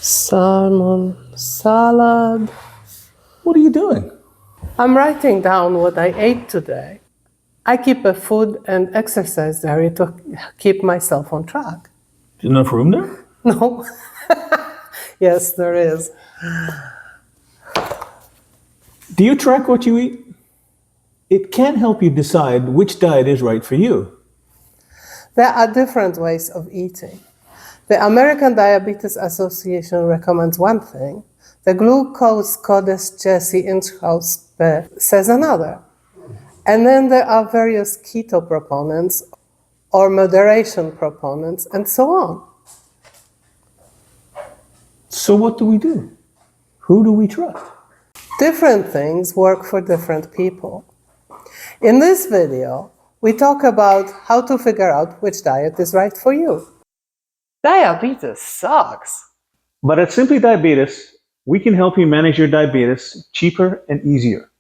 Salmon salad. What are you doing? I'm writing down what I ate today. I keep a food and exercise diary to keep myself on track. Enough room there? No? Yes, there is. Do you track what you eat? It can help you decide which diet is right for you. There are different ways of eating. The American Diabetes Association recommends one thing. The Glucose Codex Jesse Inchhouse says another. And then there are various keto proponents or moderation proponents and so on. So what do we do? Who do we trust? Different things work for different people. In this video, we talk about how to figure out which diet is right for you. Diabetes sucks. But at Simply Diabetes, we can help you manage your diabetes cheaper and easier.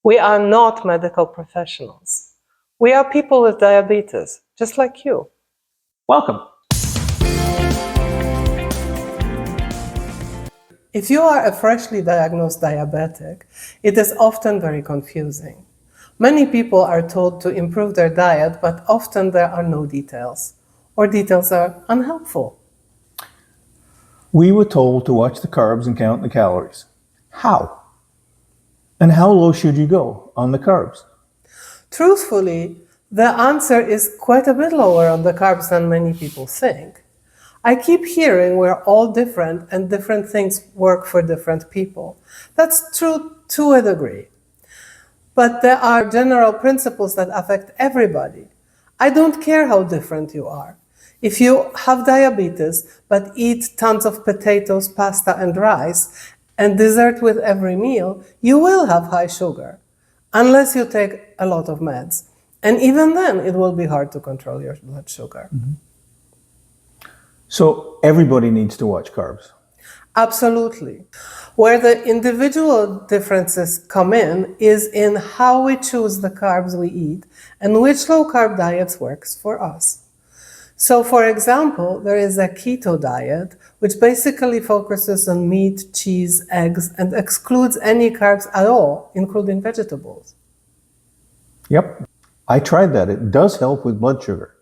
We are not medical professionals. We are people with diabetes, just like you. Welcome. If you are a freshly diagnosed diabetic, it is often very confusing. Many people are told to improve their diet, but often there are no details, or details are unhelpful. We were told to watch the carbs and count the calories. How? And how low should you go on the carbs? Truthfully, the answer is quite a bit lower on the carbs than many people think. I keep hearing we're all different and different things work for different people. That's true to a degree. But there are general principles that affect everybody. I don't care how different you are. If you have diabetes but eat tons of potatoes, pasta, and rice, and dessert with every meal, you will have high sugar, unless you take a lot of meds. And even then, it will be hard to control your blood sugar. Mm-hmm. So everybody needs to watch carbs. Absolutely. Where the individual differences come in is in how we choose the carbs we eat and which low-carb diets works for us. So, for example, there is a keto diet, which basically focuses on meat, cheese, eggs, and excludes any carbs at all, including vegetables. Yep, I tried that. It does help with blood sugar.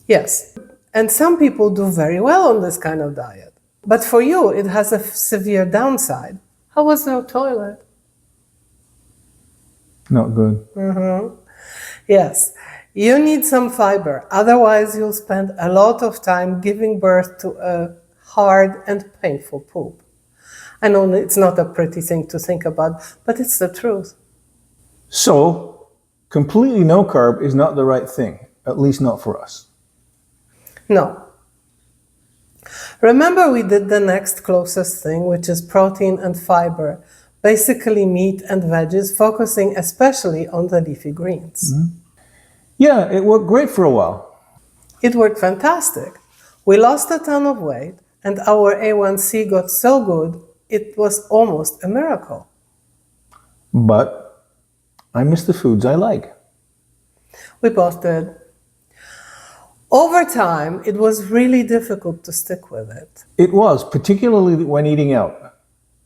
Yes, and some people do very well on this kind of diet. But for you, it has a severe downside. How was your toilet? Not good. Yes, you need some fiber. Otherwise, you'll spend a lot of time giving birth to a hard and painful poop. I know it's not a pretty thing to think about, but it's the truth. So, completely no carb is not the right thing, at least not for us. No. Remember, we did the next closest thing, which is protein and fiber, basically meat and veggies, focusing especially on the leafy greens. Mm-hmm. Yeah, it worked great for a while. It worked fantastic. We lost a ton of weight, and our A1C got so good, it was almost a miracle. But I miss the foods I like. We both did. Over time, it was really difficult to stick with it. It was, particularly when eating out.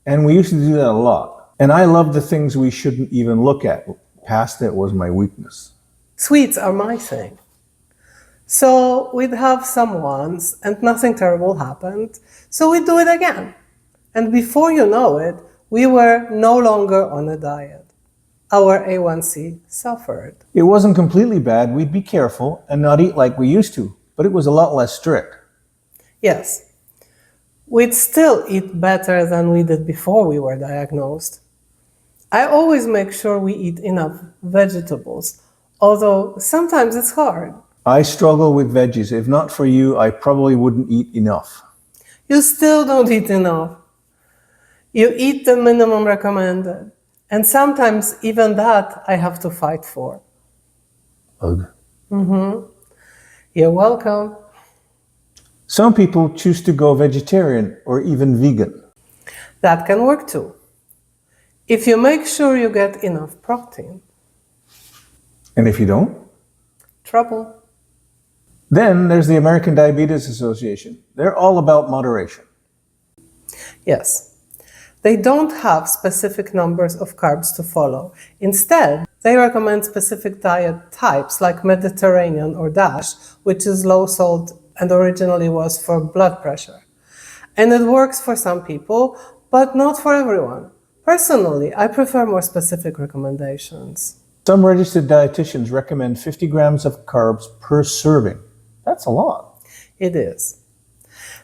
And we used to do that a lot. And I loved the things we shouldn't even look at. Pasta was my weakness. Sweets are my thing. So we'd have some once, and nothing terrible happened. So we'd do it again. And before you know it, we were no longer on a diet. Our A1C suffered. It wasn't completely bad. We'd be careful and not eat like we used to, but it was a lot less strict. Yes. We'd still eat better than we did before we were diagnosed. I always make sure we eat enough vegetables, although sometimes it's hard. I struggle with veggies. If not for you, I probably wouldn't eat enough. You still don't eat enough. You eat the minimum recommended. And sometimes even that I have to fight for. Ugh. You're welcome. Some people choose to go vegetarian or even vegan. That can work too. If you make sure you get enough protein. And if you don't? Trouble. Then there's the American Diabetes Association. They're all about moderation. Yes. They don't have specific numbers of carbs to follow. Instead, they recommend specific diet types like Mediterranean or DASH, which is low salt and originally was for blood pressure. And it works for some people, but not for everyone. Personally, I prefer more specific recommendations. Some registered dietitians recommend 50 grams of carbs per serving. That's a lot. It is.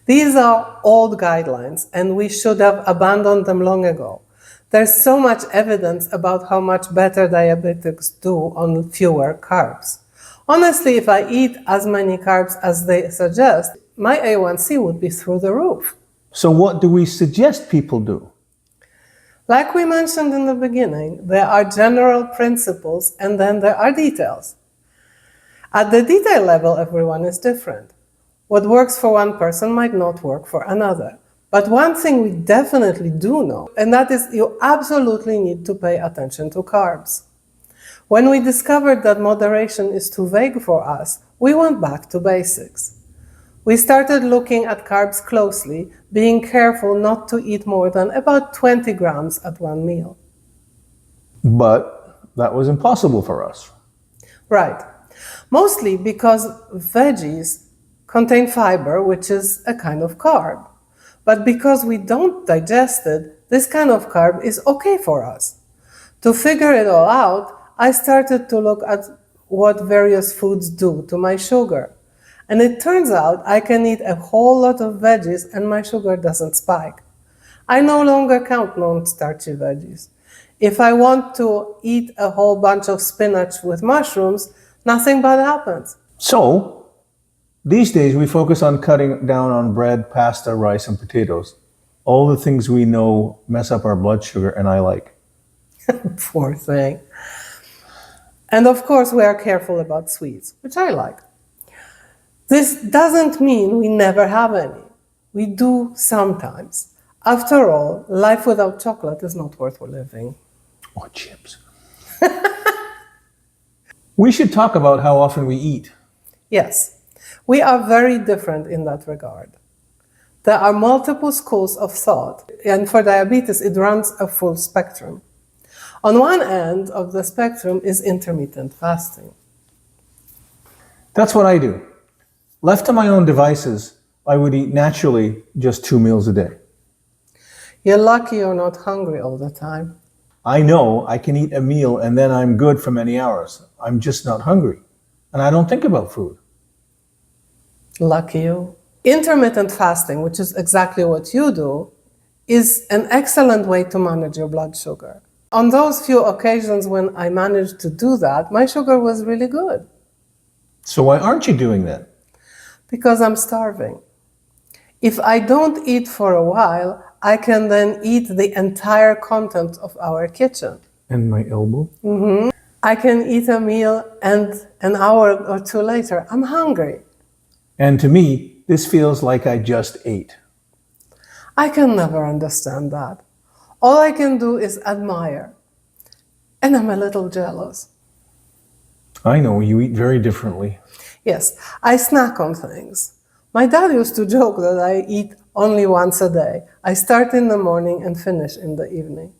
These are old guidelines, and we should have abandoned them long ago. There's so much evidence about how much better diabetics do on fewer carbs. Honestly, if I eat as many carbs as they suggest, my A1C would be through the roof. So what do we suggest people do? Like we mentioned in the beginning, there are general principles and then there are details. At the detail level, everyone is different. What works for one person might not work for another. But one thing we definitely do know, and that is you absolutely need to pay attention to carbs. When we discovered that moderation is too vague for us, we went back to basics. We started looking at carbs closely, being careful not to eat more than about 20 grams at one meal. But that was impossible for us. Right. Mostly because veggies contain fiber, which is a kind of carb. But because we don't digest it, this kind of carb is okay for us. To figure it all out, I started to look at what various foods do to my sugar. And it turns out I can eat a whole lot of veggies and my sugar doesn't spike. I no longer count non-starchy veggies. If I want to eat a whole bunch of spinach with mushrooms, nothing bad happens. So, these days we focus on cutting down on bread, pasta, rice, and potatoes. All the things we know mess up our blood sugar and I like. Poor thing. And of course we are careful about sweets, which I like. This doesn't mean we never have any. We do sometimes. After all, life without chocolate is not worth living. Or chips. We should talk about how often we eat. Yes, we are very different in that regard. There are multiple schools of thought, and for diabetes it runs a full spectrum. On one end of the spectrum is intermittent fasting. That's what I do. Left to my own devices, I would eat naturally just 2 meals a day. You're lucky you're not hungry all the time. I know I can eat a meal and then I'm good for many hours. I'm just not hungry. And I don't think about food. Lucky you. Intermittent fasting, which is exactly what you do, is an excellent way to manage your blood sugar. On those few occasions when I managed to do that, my sugar was really good. So why aren't you doing that? Because I'm starving. If I don't eat for a while, I can then eat the entire content of our kitchen. And my elbow? I can eat a meal and an hour or two later, I'm hungry. And to me, this feels like I just ate. I can never understand that. All I can do is admire. And I'm a little jealous. I know, you eat very differently. Yes, I snack on things. My dad used to joke that I eat only once a day. I start in the morning and finish in the evening.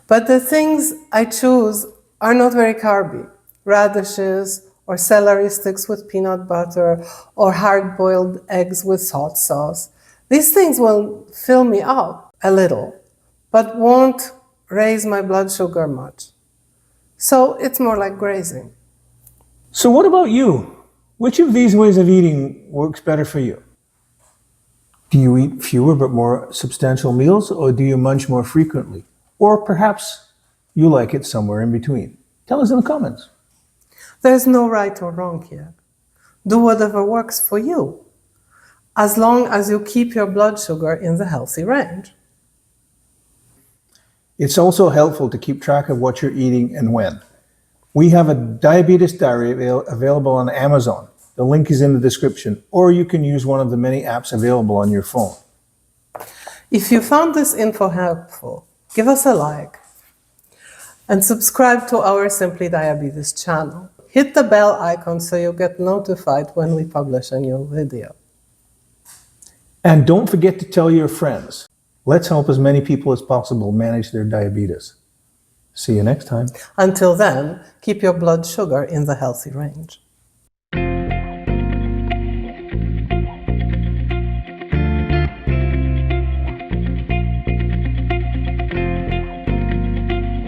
But the things I choose are not very carby. Radishes or celery sticks with peanut butter or hard-boiled eggs with hot sauce. These things will fill me up a little, but won't raise my blood sugar much. So it's more like grazing. So what about you? Which of these ways of eating works better for you? Do you eat fewer but more substantial meals, or do you munch more frequently? Or perhaps you like it somewhere in between. Tell us in the comments. There's no right or wrong here. Do whatever works for you, as long as you keep your blood sugar in the healthy range. It's also helpful to keep track of what you're eating and when. We have a diabetes diary available on Amazon. The link is in the description, or you can use one of the many apps available on your phone. If you found this info helpful, give us a like and subscribe to our Simply Diabetes channel. Hit the bell icon so you get notified when we publish a new video. And don't forget to tell your friends. Let's help as many people as possible manage their diabetes. See you next time. Until then, keep your blood sugar in the healthy range.